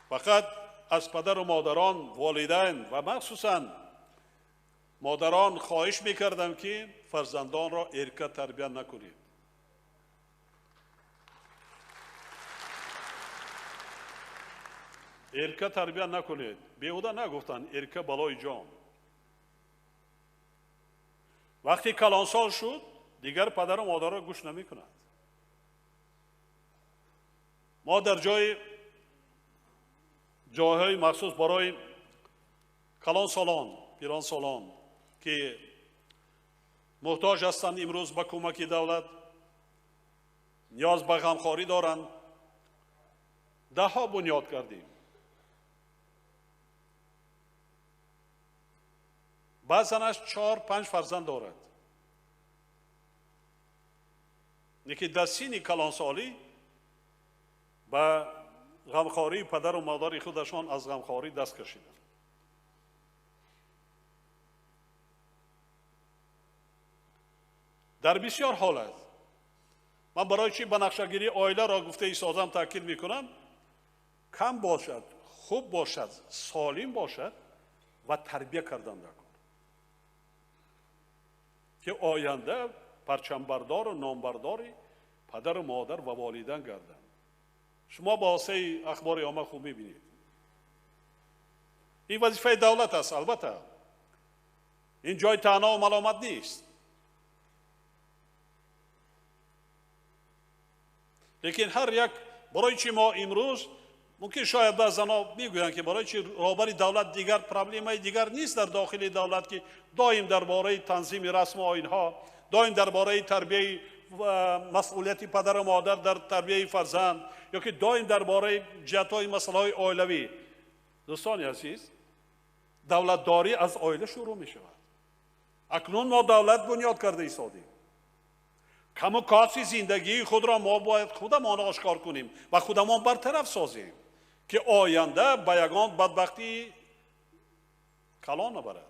فقط از پدر و مادران، والدین و مخصوصاً مادران خواهش میکردم که فرزندان را ارکه تربیت نکنید. ارکه تربیت نکنید. بیهوده نگفتن ارکه بلای جان. وقتی کلانسال شد دیگر پدر و مادر را گوش نمی کند. ما در جایهای مخصوص برای کلانسالان، پیرانسالان که محتاج هستند امروز به کمک دولت، نیاز به غمخواری دارند، دهها بنیاد کردیم. بعضنش 4-5 فرزند دارد. یکی در سین کلانسالی به غمخواری پدر و مادر خودشان از غمخواری دست کشیدند. در بسیار حالت من برای چی بنقشه‌گیری عائله را گفته ایستادم تاکید میکنم، کم باشد، خوب باشد، سالم باشد و تربیت کردن نکن که آینده پرچمبردار و نامبرداری پدر و مادر و والدین گردند. شما با واسه اخبار عامه خوب میبینید. این وظیفه دولت است. البته این جای طعنه و ملامت نیست، لیکن هر یک برای چی ما امروز ممکن شاید بعضنا میگویند که برای چی رهبری دولت دیگر پرابلمای دیگر نیست در داخل دولت که دائم درباره تنظیم رسم و آیین‌ها، دائم درباره تربیت مسئولیت پدر و مادر در تربیت فرزند، یا که دائم درباره جهت‌های مسائل عائلوی. دوستان عزیز، دولتداری از عائله شروع می شود. اکنون ما دولت بنیاد کرده ایستادیم. کموکاسی زندگی خود را ما باید خودمان آشکار کنیم و خودمان برطرف سازیم که آینده به یگان بدبختی کلان نبرد.